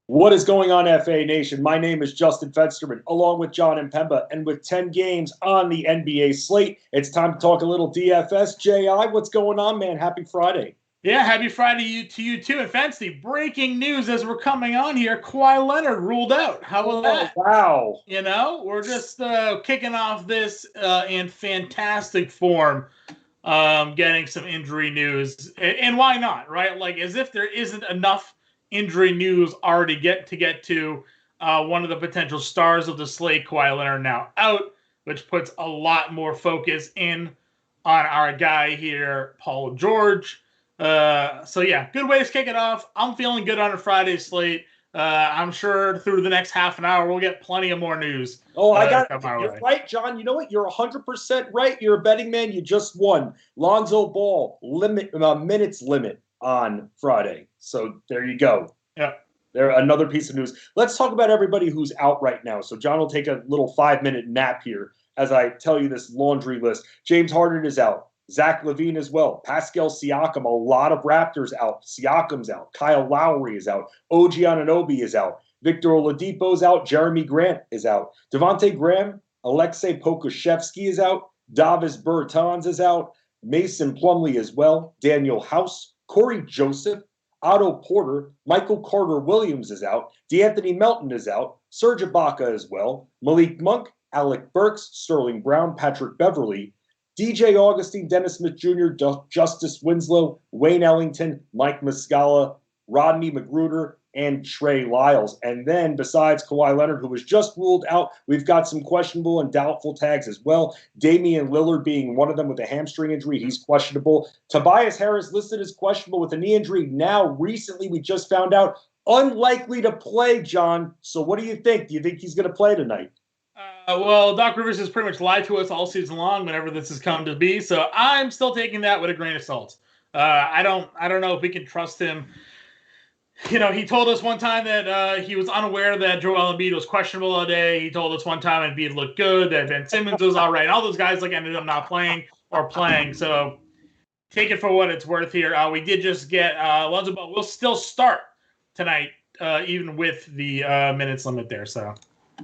What is going on, FA Nation? My name is Justin Fensterman, along with Jon Impemba, and with 10 games on the NBA slate, it's time to talk a little DFS. J.I., what's going on, man? Happy Friday. Yeah, happy Friday to you too. And Fancy, breaking news as we're coming on here, Kawhi Leonard ruled out. How about that? Wow. You know, we're just kicking off this in fantastic form, getting some injury news. And why not, right? Like, as if there isn't enough injury news already get to one of the potential stars of the slate, Kawhi Leonard, now out, which puts a lot more focus in on our guy here, Paul George. So yeah, good way to kick it off. I'm feeling good on a Friday slate. I'm sure through the next half an hour we'll get plenty of more news. Oh, you're right, John. You know what? You're 100% right. You're a betting man. You just won. Lonzo Ball minutes limit on Friday. So there you go. Yeah. There, another piece of news. Let's talk about everybody who's out right now. So John will take a little 5-minute nap here as I tell you this laundry list. James Harden is out. Zach LaVine as well. Pascal Siakam, a lot of Raptors out. Siakam's out. Kyle Lowry is out. OG Anunoby is out. Victor Oladipo's out. Jeremy Grant is out. Devontae Graham, Alexei Pokusevski is out. Davis Bertans is out. Mason Plumlee as well. Daniel House. Corey Joseph. Otto Porter. Michael Carter-Williams is out. DeAnthony Melton is out. Serge Ibaka as well. Malik Monk. Alec Burks. Sterling Brown. Patrick Beverley. DJ Augustine, Dennis Smith Jr., Justice Winslow, Wayne Ellington, Mike Muscala, Rodney McGruder, and Trey Lyles. And then besides Kawhi Leonard, who was just ruled out, we've got some questionable and doubtful tags as well. Damian Lillard being one of them with a hamstring injury. He's questionable. Tobias Harris listed as questionable with a knee injury. Now, recently, we just found out unlikely to play, John. So what do you think? Do you think he's going to play tonight? Well, Doc Rivers has pretty much lied to us all season long whenever this has come to be, so I'm still taking that with a grain of salt. I don't know if we can trust him. You know, he told us one time that he was unaware that Joel Embiid was questionable all day. He told us one time Embiid looked good, that Ben Simmons was all right. And all those guys ended up not playing or playing. So take it for what it's worth here. We did just get Lonzo Ball will still start tonight, even with the minutes limit there. So.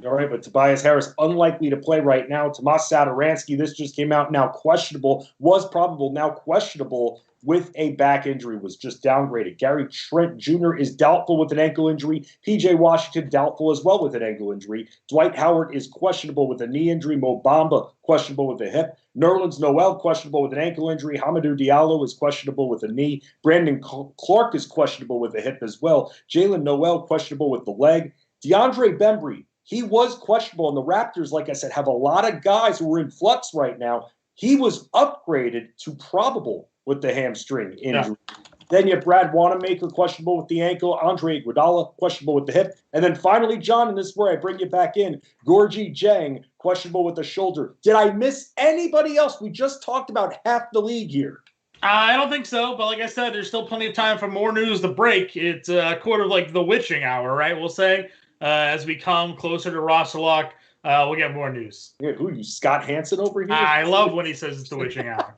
All right, but Tobias Harris, unlikely to play right now. Tomas Satoransky, this just came out, now questionable, was probable, now questionable with a back injury, was just downgraded. Gary Trent Jr. is doubtful with an ankle injury. P.J. Washington, doubtful as well with an ankle injury. Dwight Howard is questionable with a knee injury. Mo Bamba, questionable with a hip. Nerlens Noel, questionable with an ankle injury. Hamidou Diallo is questionable with a knee. Brandon Clark is questionable with a hip as well. Jalen Noel, questionable with the leg. DeAndre Bembry, he was questionable, and the Raptors, like I said, have a lot of guys who are in flux right now. He was upgraded to probable with the hamstring injury. Yeah. Then you have Brad Wanamaker, questionable with the ankle. Andre Iguodala, questionable with the hip. And then finally, John, and this is where I bring you back in, Gorgie Jang, questionable with the shoulder. Did I miss anybody else? We just talked about half the league here. I don't think so, but like I said, there's still plenty of time for more news to break. It's a quarter of like the witching hour, right? We'll say. As we come closer to roster lock, we'll get more news. Yeah, who are you, Scott Hansen over here? I love when he says it's the witching hour.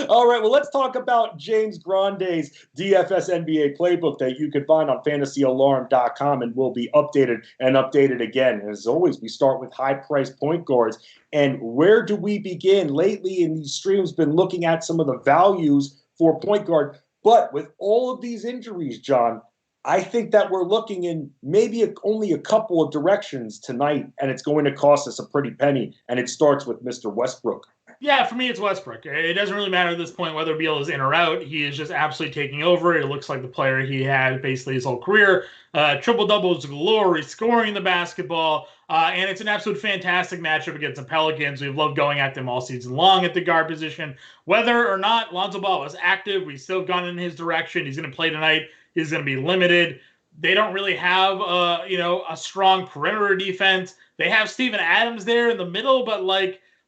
All right, well, let's talk about James Grande's DFS NBA playbook that you can find on fantasyalarm.com and will be updated and updated again. And as always, we start with high-priced point guards. And where do we begin? Lately in these streams, been looking at some of the values for point guard. But with all of these injuries, John, I think that we're looking in maybe only a couple of directions tonight, and it's going to cost us a pretty penny, and it starts with Mr. Westbrook. Yeah, for me, it's Westbrook. It doesn't really matter at this point whether Beal is in or out. He is just absolutely taking over. It looks like the player he had basically his whole career. Triple-doubles galore, he's scoring the basketball, and it's an absolute fantastic matchup against the Pelicans. We've loved going at them all season long at the guard position. Whether or not Lonzo Ball was active, we've still gone in his direction. He's going to play tonight. Is going to be limited. They don't really have, a strong perimeter defense. They have Steven Adams there in the middle, but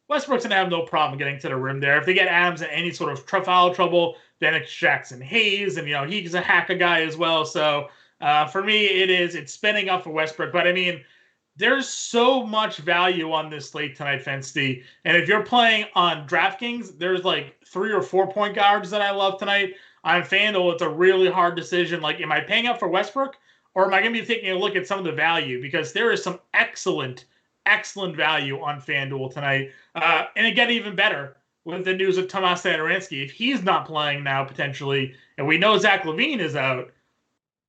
Westbrook's going to have no problem getting to the rim there. If they get Adams in any sort of foul trouble, then it's Jackson Hayes, and he's a hacker guy as well. So for me, it's spinning up for Westbrook. But I mean, there's so much value on this slate tonight, Fensty. And if you're playing on DraftKings, there's 3 or 4 point guards that I love tonight. On FanDuel, it's a really hard decision. Am I paying up for Westbrook or am I going to be taking a look at some of the value? Because there is some excellent value on FanDuel tonight. And it get even better with the news of Tomas Satoransky. If he's not playing now, potentially, and we know Zach LaVine is out,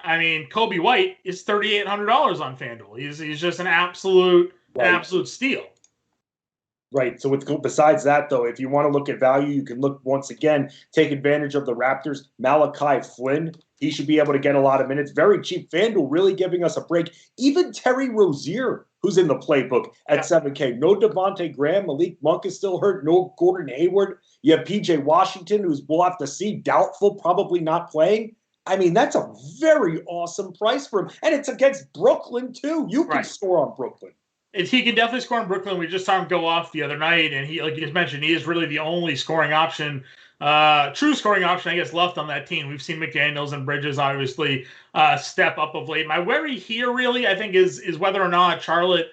I mean, Kobe White is $3,800 on FanDuel. He's just an absolute steal. Right. So besides that, though, if you want to look at value, you can look once again, take advantage of the Raptors. Malachi Flynn, he should be able to get a lot of minutes. Very cheap. FanDuel really giving us a break. Even Terry Rozier, who's in the playbook at 7K. No Devontae Graham. Malik Monk is still hurt. No Gordon Hayward. You have PJ Washington, we'll have to see. Doubtful, probably not playing. I mean, that's a very awesome price for him. And it's against Brooklyn, too. You can score on Brooklyn. He can definitely score in Brooklyn. We just saw him go off the other night, and he, like you just mentioned, he is really the only scoring option, true scoring option, I guess, left on that team. We've seen McDaniels and Bridges obviously step up of late. My worry here, really, I think, is whether or not Charlotte,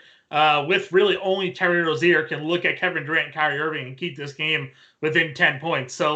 with really only Terry Rozier, can look at Kevin Durant and Kyrie Irving and keep this game within 10 points. So,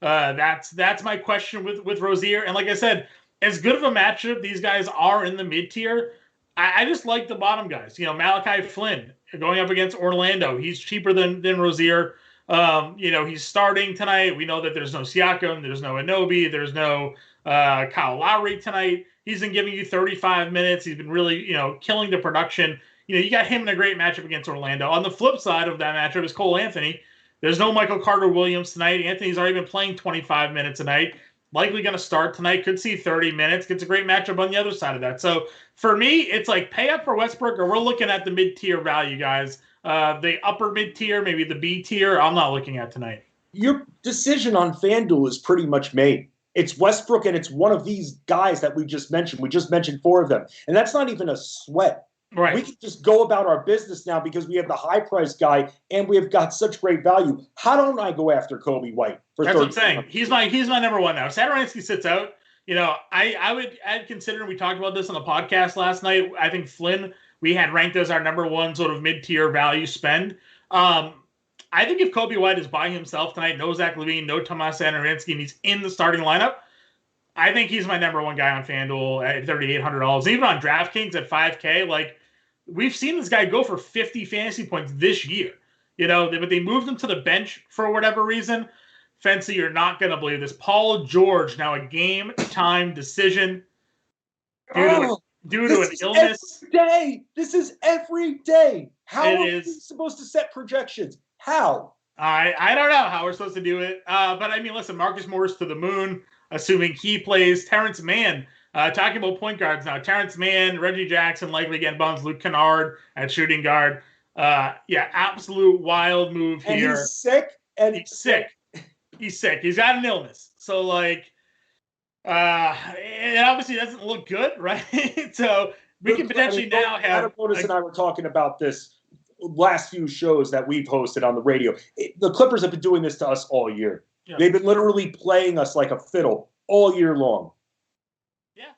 that's my question with Rozier. And like I said, as good of a matchup these guys are in the mid-tier, I just like the bottom guys. Malachi Flynn going up against Orlando. He's cheaper than Rozier. He's starting tonight. We know that there's no Siakam, there's no Anunoby, there's no Kyle Lowry tonight. He's been giving you 35 minutes. He's been really, killing the production. You got him in a great matchup against Orlando. On the flip side of that matchup is Cole Anthony. There's no Michael Carter-Williams tonight. Anthony's already been playing 25 minutes a night. Likely going to start tonight. Could see 30 minutes. Gets a great matchup on the other side of that. So for me, it's like pay up for Westbrook, or we're looking at the mid-tier value guys. The upper mid-tier, maybe the B-tier, I'm not looking at tonight. Your decision on FanDuel is pretty much made. It's Westbrook, and it's one of these guys that we just mentioned. We just mentioned 4 of them. And that's not even a sweat. Right. We can just go about our business now because we have the high-priced guy, and we have got such great value. How don't I go after Kobe White? That's what I'm saying. He's my number one now. Satoransky sits out. I'd consider, we talked about this on the podcast last night, I think Flynn, we had ranked as our number one sort of mid-tier value spend. I think if Kobe White is by himself tonight, no Zach LaVine, no Tomas Satoransky, and he's in the starting lineup, I think he's my number one guy on FanDuel at $3,800. Even on DraftKings at $5K, we've seen this guy go for 50 fantasy points this year. But they moved him to the bench for whatever reason. Fancy, you're not going to believe this. Paul George, now a game-time decision due to an illness. Every day. This is every day. How are we supposed to set projections? How? I don't know how we're supposed to do it. But, I mean, listen, Marcus Morris to the moon, assuming he plays. Terrence Mann, talking about point guards now. Terrence Mann, Reggie Jackson likely getting bumped. Luke Kennard at shooting guard. Absolute wild move here. And he's sick. He's sick. He's sick. He's got an illness. So, it obviously doesn't look good, right? So we can potentially now have. Adam Otis and I were talking about this last few shows that we've hosted on the radio. The Clippers have been doing this to us all year. Yeah. They've been literally playing us like a fiddle all year long. Yeah,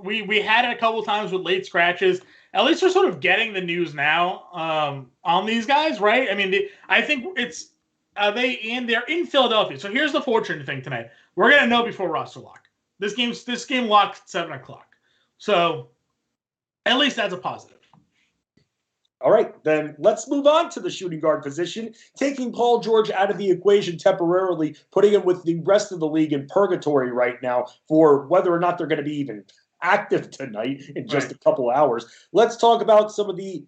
we had it a couple times with late scratches. At least we're sort of getting the news now on these guys, right? I mean, I think it's. They're in Philadelphia. So here's the fortunate thing tonight. We're gonna know before roster lock. This game locked at 7:00. So at least that's a positive. All right, then let's move on to the shooting guard position, taking Paul George out of the equation temporarily, putting him with the rest of the league in purgatory right now for whether or not they're going to be even active tonight in just a couple hours. Let's talk about some of the,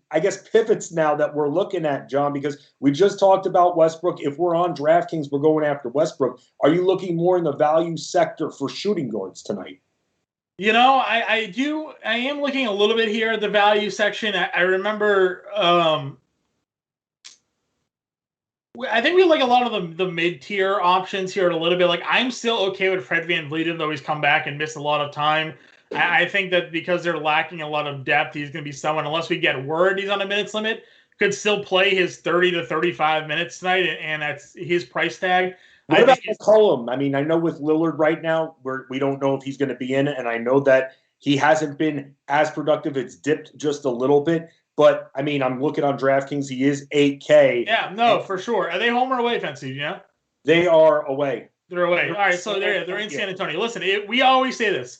pivots now that we're looking at, John, because we just talked about Westbrook. If we're on DraftKings, we're going after Westbrook. Are you looking more in the value sector for shooting guards tonight? I am looking a little bit here at the value section. I remember, I think we like a lot of the mid-tier options here a little bit. I'm still okay with Fred VanVleet, even though he's come back and missed a lot of time. I think that because they're lacking a lot of depth, he's going to be someone, unless we get word he's on a minutes limit, could still play his 30 to 35 minutes tonight, and that's his price tag. What about McCollum? I mean, I know with Lillard right now, we don't know if he's going to be in, and I know that he hasn't been as productive. It's dipped just a little bit, but, I mean, I'm looking on DraftKings. He is 8K. Yeah, no, for sure. Are they home or away, Fancy? They are away. They're away. All right, so they're in San Antonio. Listen, we always say this.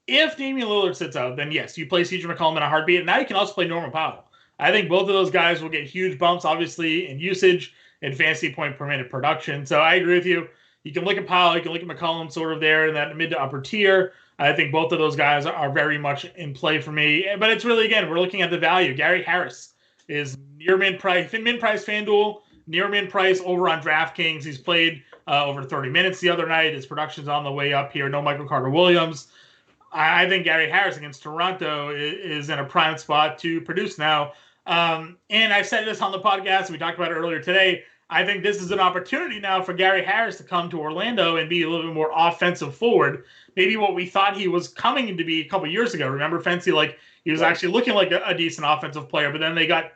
If Damian Lillard sits out, then yes, you play CJ McCollum in a heartbeat. And now you can also play Norman Powell. I think both of those guys will get huge bumps, obviously, in usage and fantasy point per minute production. So I agree with you. You can look at Powell, you can look at McCollum sort of there in that mid to upper tier. I think both of those guys are very much in play for me. But it's really, again, we're looking at the value. Gary Harris is near min price FanDuel, near min price over on DraftKings. He's played over 30 minutes the other night. His production's on the way up here. No Michael Carter-Williams. I think Gary Harris against Toronto is in a prime spot to produce now. And I said this on the podcast. We talked about it earlier today. I think this is an opportunity now for Gary Harris to come to Orlando and be a little bit more offensive forward. Maybe what we thought he was coming to be a couple years ago. Remember, Fancy, like he was actually looking like a decent offensive player, but then they got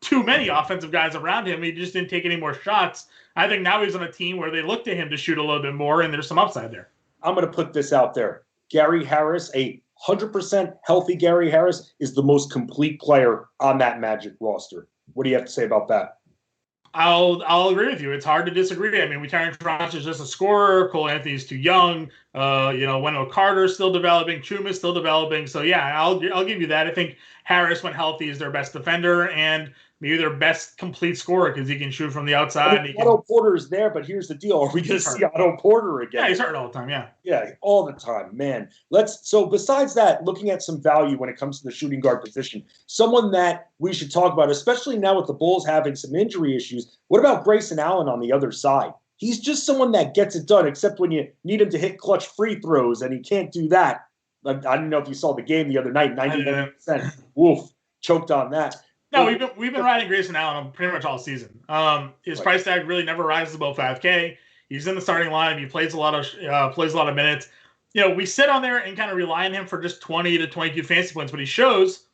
too many offensive guys around him. He just didn't take any more shots. I think now he's on a team where they look to him to shoot a little bit more, and there's some upside there. I'm going to put this out there. Gary Harris, a 100% healthy Gary Harris, is the most complete player on that Magic roster. What do you have to say about that? I'll agree with you. It's hard to disagree. I mean, Terrence Ross is just a scorer. Cole Anthony's too young. Wendell Carter's still developing. Chuma's still developing. So yeah, I'll give you that. I think Harris, when healthy, is their best defender and maybe their best complete scorer because he can shoot from the outside. I mean, Otto Porter's there, but here's the deal: are we going to see Otto Porter again? Yeah, he's hurt all the time. Yeah, all the time, man. So besides that, looking at some value when it comes to the shooting guard position, someone that we should talk about, especially now with the Bulls having some injury issues. What about Grayson Allen on the other side? He's just someone that gets it done, except when you need him to hit clutch free throws, and he can't do that. I don't know if you saw the game the other night, 99%. Woof, choked on that. No, we've been riding Grayson Allen pretty much all season. His price tag really never rises above $5K. He's in the starting lineup. He plays a lot of minutes. We sit on there and kind of rely on him for just 20 to 22 fantasy points, but he shows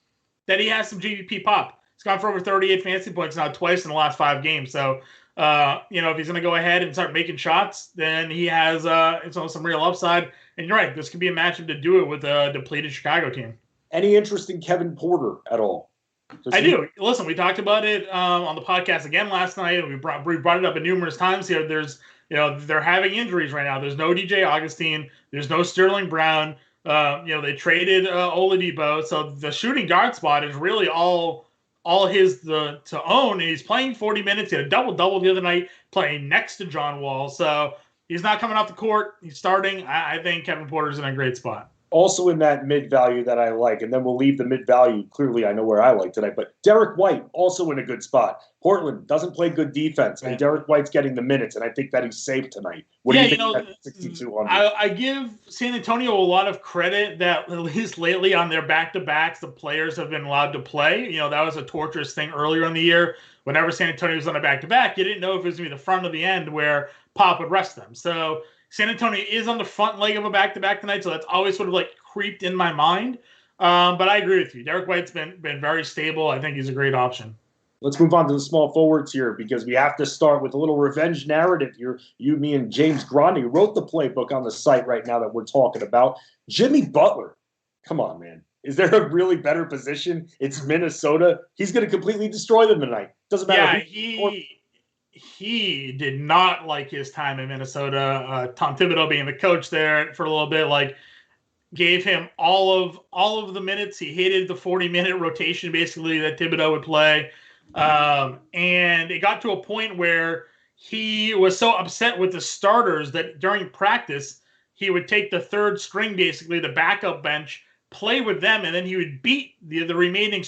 that he has some GPP pop. He's gone for over 38 fantasy points now twice in the last 5 games. So, if he's going to go ahead and start making shots, then he has some real upside. And you're right, this could be a matchup to do it with a depleted Chicago team. Any interest in Kevin Porter at all? I do. Listen, we talked about it on the podcast again last night. We brought it up numerous times here. There's, they're having injuries right now. There's no DJ Augustine. There's no Sterling Brown. They traded Oladipo. So the shooting guard spot is really all his to own. And he's playing 40 minutes. He had a double-double the other night playing next to John Wall. So he's not coming off the court. He's starting. I think Kevin Porter's in a great spot. Also in that mid-value that I like, and then we'll leave the mid-value. Clearly, I know where I like tonight, but Derek White also in a good spot. Portland doesn't play good defense, and Derek White's getting the minutes, and I think that he's safe tonight. What do you think of 6,200? I give San Antonio a lot of credit that, at least lately on their back-to-backs, the players have been allowed to play. That was a torturous thing earlier in the year. Whenever San Antonio was on a back-to-back, you didn't know if it was going to be the front or the end where Pop would rest them. So San Antonio is on the front leg of a back-to-back tonight, so that's always sort of like creeped in my mind. But I agree with you. Derek White's been very stable. I think he's a great option. Let's move on to the small forwards here because we have to start with a little revenge narrative here. You, me, and James Grandi wrote the playbook on the site right now that we're talking about. Jimmy Butler. Come on, man. Is there a really better position? It's Minnesota. He's going to completely destroy them tonight. Doesn't matter. Yeah, he did not like his time in Minnesota. Tom Thibodeau being the coach there for a little bit, gave him all of the minutes. He hated the 40-minute rotation basically that Thibodeau would play. And it got to a point where he was so upset with the starters that during practice, he would take the third string, basically the backup bench, play with them, and then he would beat the remaining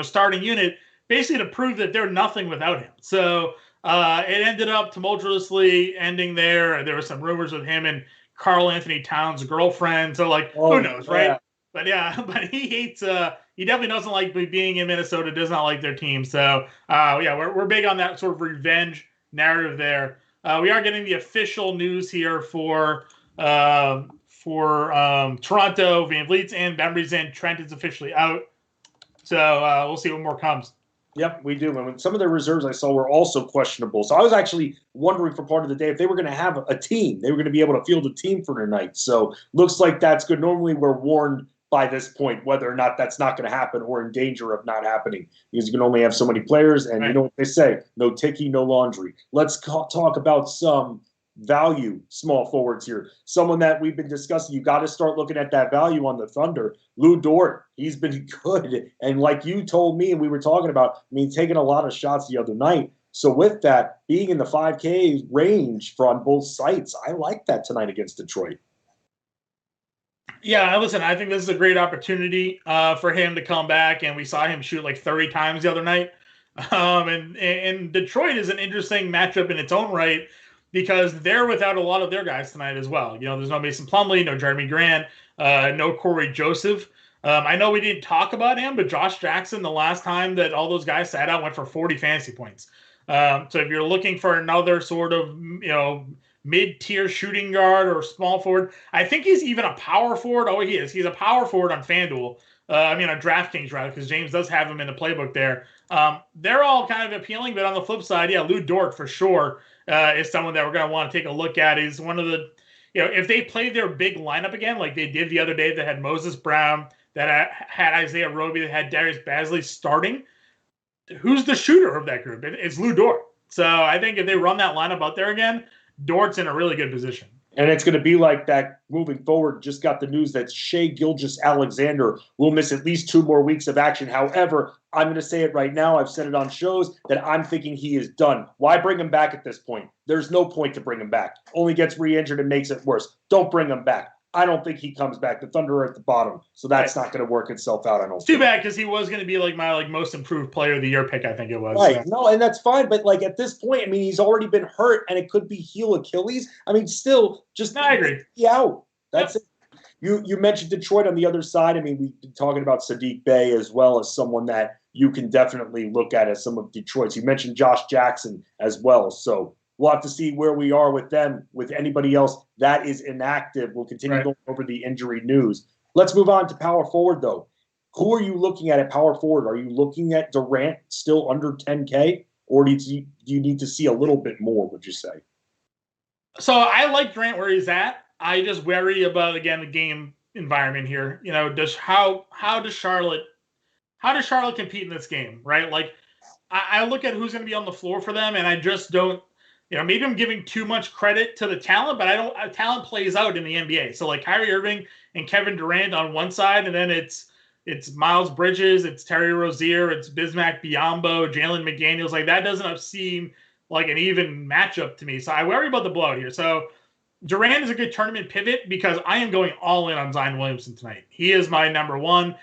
starting unit basically to prove that they're nothing without him. So it ended up tumultuously ending there. There were some rumors with him and Karl Anthony Towns' girlfriend. So who knows, right? Yeah. But he hates. He definitely doesn't like being in Minnesota. Does not like their team. So we're big on that sort of revenge narrative there. We are getting the official news here for Toronto. Van Vliet's in, Bembry's in, Trent is officially out. So we'll see what more comes. Yep, we do. And some of their reserves I saw were also questionable. So I was actually wondering for part of the day if they were going to have a team. They were going to be able to field a team for tonight. So looks like that's good. Normally we're warned by this point whether or not that's not going to happen or in danger of not happening because you can only have so many players. And You know what they say, no ticky, no laundry. Let's talk about some value small forwards here. Someone that we've been discussing, you got to start looking at that value on the Thunder. Lou Dort, he's been good. And like you told me and we were talking about, I mean, taking a lot of shots the other night. So with that, being in the 5K range on both sites, I like that tonight against Detroit. Yeah, listen, I think this is a great opportunity for him to come back, and we saw him shoot like 30 times the other night. And Detroit is an interesting matchup in its own right because they're without a lot of their guys tonight as well. You know, there's no Mason Plumlee, no Jeremy Grant, no Corey Joseph. I know we didn't talk about him, but Josh Jackson, the last time that all those guys sat out, went for 40 fantasy points. So if you're looking for another sort of, mid-tier shooting guard or small forward, I think he's even a power forward. Oh, he is. He's a power forward on FanDuel. On DraftKings, rather, because James does have him in the playbook there. They're all kind of appealing, but on the flip side, yeah, Lou Dort for sure is someone that we're going to want to take a look at. He's one of the, if they play their big lineup again, like they did the other day, that had Moses Brown, that had Isaiah Roby, that had Darius Bazley starting, who's the shooter of that group? It's Lou Dort. So I think if they run that lineup out there again, Dort's in a really good position. And it's going to be like that moving forward. Just got the news that Shai Gilgeous-Alexander will miss at least 2 more weeks of action. However, I'm going to say it right now. I've said it on shows that I'm thinking he is done. Why bring him back at this point? There's no point to bring him back. Only gets re-injured and makes it worse. Don't bring him back. I don't think he comes back. The Thunder are at the bottom, so that's not going to work itself out. I don't. It's too bad because he was going to be like my most improved player of the year pick. I think it was. Right. So. No, and that's fine. But at this point, I mean, he's already been hurt, and it could be heel Achilles. I mean, still, just I agree. Out. That's it. You mentioned Detroit on the other side. I mean, we've been talking about Sadiq Bey as well as someone that you can definitely look at as some of Detroit's. You mentioned Josh Jackson as well. So we'll have to see where we are with them. With anybody else that is inactive, we'll continue going over the injury news. Let's move on to power forward, though. Who are you looking at power forward? Are you looking at Durant still under 10K, or do you need to see a little bit more, would you say? So I like Durant where he's at. I just worry about, again, the game environment here. How does Charlotte compete in this game, right? Like, I look at who's going to be on the floor for them, and I just don't. Maybe I'm giving too much credit to the talent, but talent plays out in the NBA. So like Kyrie Irving and Kevin Durant on one side, and then it's Miles Bridges, it's Terry Rozier, it's Bismack Biyombo, Jalen McDaniels. Like that doesn't seem like an even matchup to me. So I worry about the blowout here. So Durant is a good tournament pivot because I am going all in on Zion Williamson tonight. He is my number one.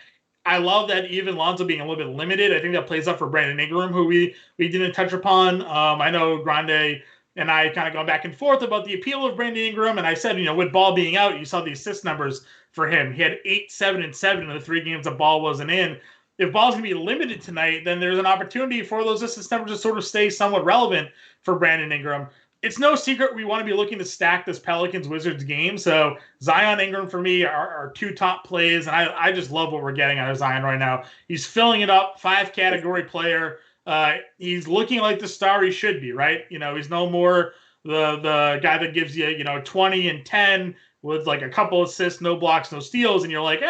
I love that even Lonzo being a little bit limited. I think that plays up for Brandon Ingram, who we didn't touch upon. I know Grande and I kind of gone back and forth about the appeal of Brandon Ingram. And I said, with Ball being out, you saw the assist numbers for him. He had 8, 7, and 7 in the 3 games that Ball wasn't in. If Ball's going to be limited tonight, then there's an opportunity for those assist numbers to sort of stay somewhat relevant for Brandon Ingram. It's no secret we want to be looking to stack this Pelicans-Wizards game. So Zion, Ingram for me are 2 top plays. And I just love what we're getting out of Zion right now. He's filling it up, 5-category player. He's looking like the star he should be, right? He's no more the guy that gives you, 20 and 10 with like a couple assists, no blocks, no steals. And you're like,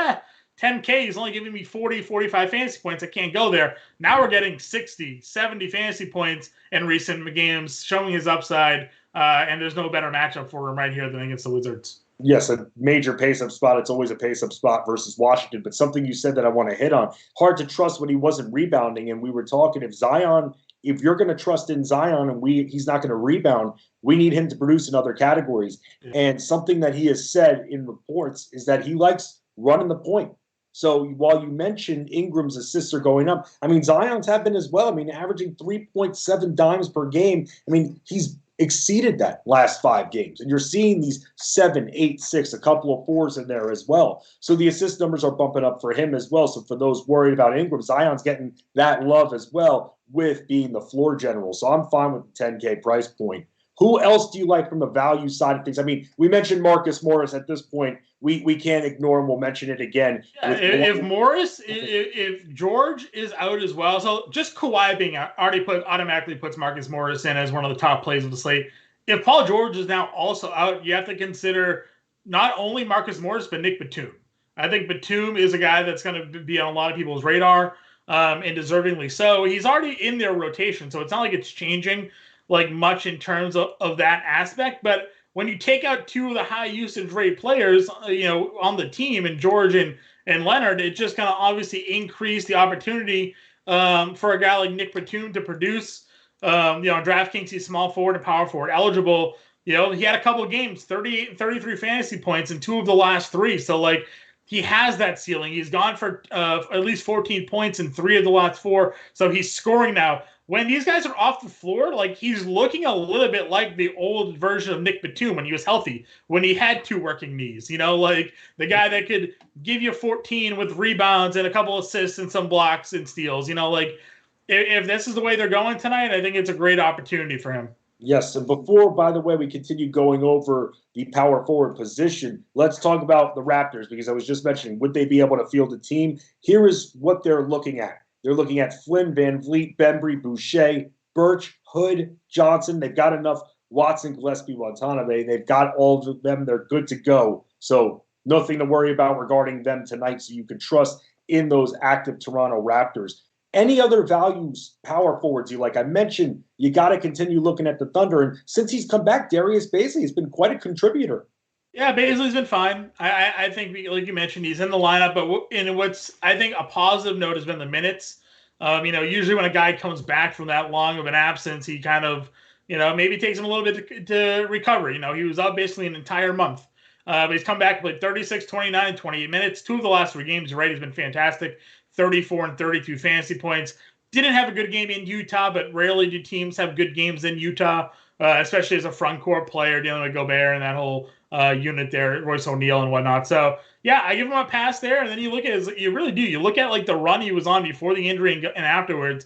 10K, he's only giving me 40, 45 fantasy points. I can't go there. Now we're getting 60, 70 fantasy points in recent games, showing his upside. And there's no better matchup for him right here than against the Wizards. Yes, a major pace-up spot. It's always a pace-up spot versus Washington. But something you said that I want to hit on, hard to trust when he wasn't rebounding. And we were talking, if you're going to trust in Zion and he's not going to rebound, we need him to produce in other categories. Yeah. And something that he has said in reports is that he likes running the point. So while you mentioned Ingram's assists are going up, I mean, Zion's have been as well. I mean, averaging 3.7 dimes per game. I mean, he's exceeded that last 5 games. And you're seeing these 7, 8, 6, a couple of 4s in there as well. So the assist numbers are bumping up for him as well. So for those worried about Ingram, Zion's getting that love as well with being the floor general. So I'm fine with the 10K price point. Who else do you like from the value side of things? I mean, we mentioned Marcus Morris at this point. We can't ignore him. We'll mention it again. Yeah, if George is out as well, so just Kawhi being out automatically puts Marcus Morris in as one of the top plays of the slate. If Paul George is now also out, you have to consider not only Marcus Morris, but Nick Batum. I think Batum is a guy that's going to be on a lot of people's radar, and deservingly so. He's already in their rotation, so it's not like it's changing. like much in terms of that aspect. But when you take out two of the high usage rate players, on the team, and George and Leonard, it just kind of obviously increased the opportunity for a guy like Nick Batum to produce. DraftKings, he's small forward and power forward eligible. He had a couple of games, 38 and 33 fantasy points in two of the last three. So, like, he has that ceiling. He's gone for at least 14 points in three of the last four. So he's scoring now. When these guys are off the floor, like, he's looking a little bit like the old version of Nick Batum when he was healthy, when he had two working knees. Like the guy that could give you 14 with rebounds and a couple assists and some blocks and steals. Like, if this is the way they're going tonight, I think it's a great opportunity for him. Yes, and before, by the way, we continue going over the power forward position, let's talk about the Raptors, because I was just mentioning, would they be able to field a team? Here is what they're looking at. They're looking at Flynn, Van Vliet, Bembry, Boucher, Birch, Hood, Johnson. They've got enough Watson, Gillespie, Watanabe. They've got all of them. They're good to go. So nothing to worry about regarding them tonight, so you can trust in those active Toronto Raptors. Any other values, power forwards you like? I mentioned you got to continue looking at the Thunder. And since he's come back, Darius Bazley has been quite a contributor. Yeah, Bazley's been fine. I think, like you mentioned, he's in the lineup. But what's, I think, a positive note has been the minutes. Usually when a guy comes back from that long of an absence, he kind of, maybe takes him a little bit to recover. He was out basically an entire month. But he's come back and played 36, 29, 28 minutes. Two of the last three games, you're right, he's been fantastic. 34 and 32 fantasy points. Didn't have a good game in Utah, but rarely do teams have good games in Utah, especially as a front court player dealing with Gobert and that whole unit there, Royce O'Neal and whatnot. So, yeah, I give him a pass there. And then you look at you really do. You look at, like, the run he was on before the injury and afterwards.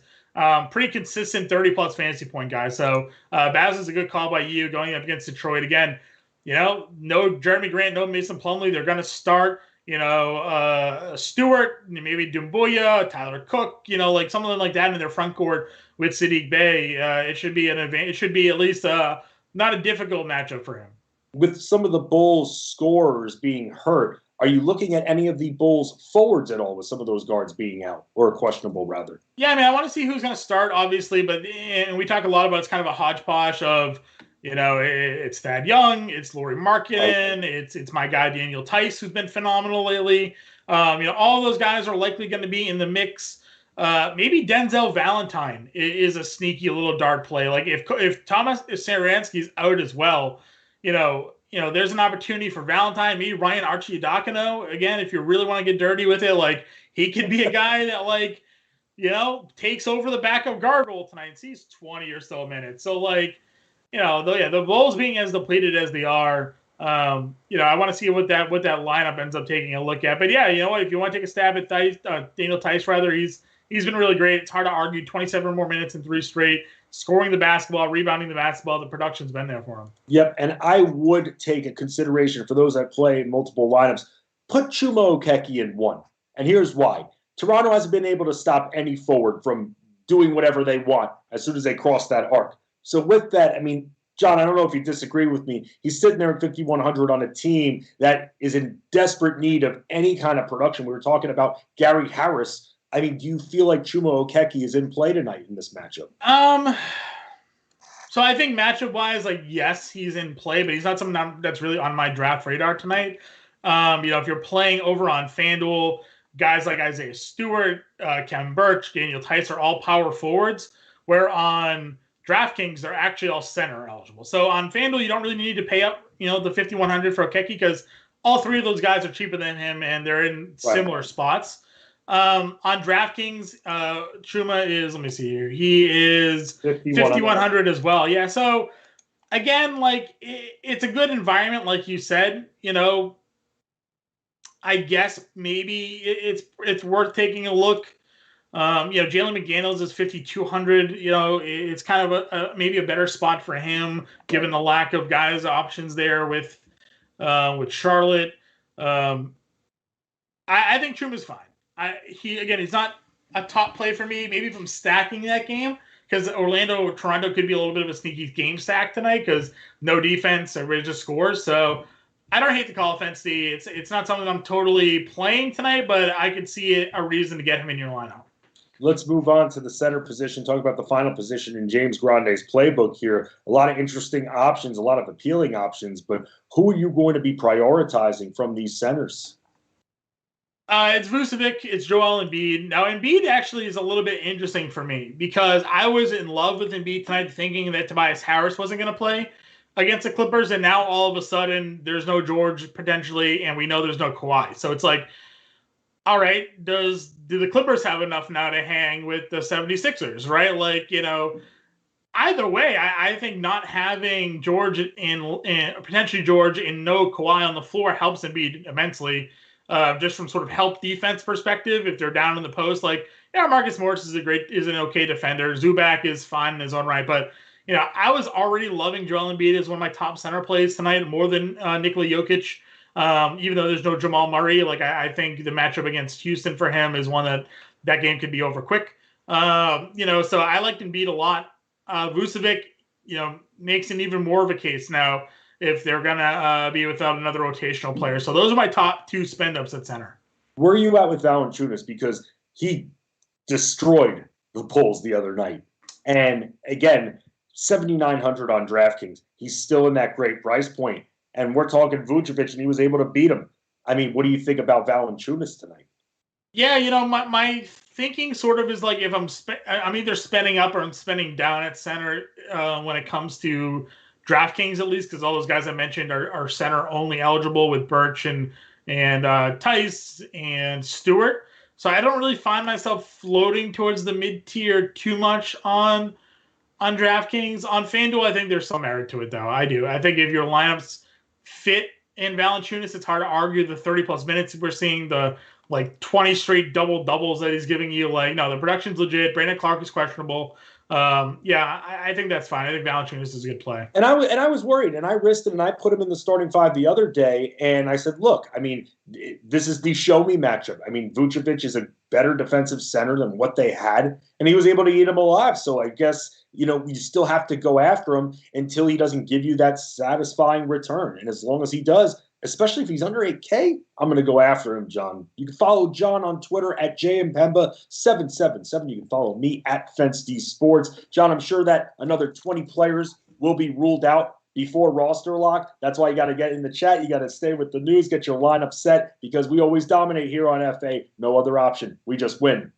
Pretty consistent 30-plus fantasy point guy. So, Baz is a good call by you going up against Detroit. Again, no Jeremy Grant, no Mason Plumlee. They're going to start Stewart, maybe Doumbouya, Tyler Cook, like something like that in their front court with Sadiq Bey. It should be an advantage. It should be at least not a difficult matchup for him. With some of the Bulls scorers being hurt, are you looking at any of the Bulls forwards at all with some of those guards being out, or questionable rather? Yeah, I mean, I want to see who's going to start, obviously, and we talk a lot about it's kind of a hodgepodge of, it's Thad Young, it's Lauri Markkanen, it's my guy Daniel Tice, who's been phenomenal lately. All those guys are likely going to be in the mix. Maybe Denzel Valentine is a sneaky little dart play. Like, if Thomas Saransky's out as well, there's an opportunity for Valentine. Maybe Ryan Arcidiacono. Again, if you really want to get dirty with it, like, he could be a guy that, like, takes over the backup guard role tonight and sees 20 or so minutes. So, like, the Bulls being as depleted as they are, I want to see what that lineup ends up taking a look at. But yeah, if you want to take a stab at Daniel Tice, rather, he's been really great. It's hard to argue. 27 more minutes in three straight, scoring the basketball, rebounding the basketball. The production's been there for him. Yep, and I would take a consideration for those that play multiple lineups. Put Chuma Okeke in one, and here's why. Toronto hasn't been able to stop any forward from doing whatever they want as soon as they cross that arc. So with that, I mean, John, I don't know if you disagree with me. He's sitting there at 5,100 on a team that is in desperate need of any kind of production. We were talking about Gary Harris. I mean, do you feel like Chuma Okeke is in play tonight in this matchup? So I think matchup-wise, like, yes, he's in play, but he's not something that's really on my draft radar tonight. If you're playing over on FanDuel, guys like Isaiah Stewart, Kevin Birch, Daniel Tice are all power forwards, where on DraftKings, they're actually all center eligible. So on FanDuel, you don't really need to pay up, the 5,100 for Okeke, because all three of those guys are cheaper than him, and they're in similar spots. On DraftKings, Chuma is, let me see here, he is 5,100 as well. Yeah, so again, like, it's a good environment, like you said. I guess maybe it's worth taking a look. Jalen McDaniels is 5,200. It's kind of maybe a better spot for him given the lack of guys options there with Charlotte. I think Truma's fine. He's not a top play for me. Maybe if I'm stacking that game, because Orlando or Toronto could be a little bit of a sneaky game stack tonight because no defense, everybody just scores. So I don't hate the call offense. It's not something I'm totally playing tonight, but I could see a reason to get him in your lineup. Let's move on to the center position, talk about the final position in James Grande's playbook here. A lot of interesting options, a lot of appealing options, but who are you going to be prioritizing from these centers? It's Vucevic, it's Joel Embiid. Now, Embiid actually is a little bit interesting for me because I was in love with Embiid tonight, thinking that Tobias Harris wasn't going to play against the Clippers, and now all of a sudden there's no George potentially, and we know there's no Kawhi. So it's like, all right, do the Clippers have enough now to hang with the 76ers, right? Like, either way, I think not having George and potentially George and no Kawhi on the floor helps Embiid immensely. Just from sort of help defense perspective, if they're down in the post, like, Marcus Morris is an okay defender. Zubac is fine in his own right, but I was already loving Joel Embiid as one of my top center plays tonight, more than Nikola Jokic. Even though there's no Jamal Murray, like I think the matchup against Houston for him is one that game could be over quick. So I liked Embiid a lot. Vucevic, makes an even more of a case now if they're going to be without another rotational player. So those are my top two spend-ups at center. Where are you at with Valanciunas? Because he destroyed the Bulls the other night. And again, 7,900 on DraftKings. He's still in that great price point. And we're talking Vucevic, and he was able to beat him. I mean, what do you think about Valanciunas tonight? Yeah, my thinking sort of is like if I'm either spending up or I'm spending down at center when it comes to DraftKings, at least, because all those guys I mentioned are center only eligible with Birch and Tice and Stewart. So I don't really find myself floating towards the mid tier too much on DraftKings. On FanDuel, I think there's some merit to it, though. I do. I think if your lineups fit in Valanciunas, it's hard to argue the 30 plus minutes. We're seeing the 20 straight double doubles that he's giving you. No, the production's legit. Brandon Clark is questionable. I think that's fine. I think Valanciunas is a good play. And I was worried, and I risked it, and I put him in the starting five the other day, and I said, look, I mean, this is the show me matchup. I mean, Vucevic is a better defensive center than what they had, and he was able to eat him alive. So I guess, you still have to go after him until he doesn't give you that satisfying return. And as long as he does, especially if he's under 8K, I'm going to go after him, John. You can follow John on Twitter at JImpemba777. You can follow me at FenceDSports. John, I'm sure that another 20 players will be ruled out before roster lock. That's why you got to get in the chat. You got to stay with the news, get your lineup set, because we always dominate here on FA. No other option. We just win.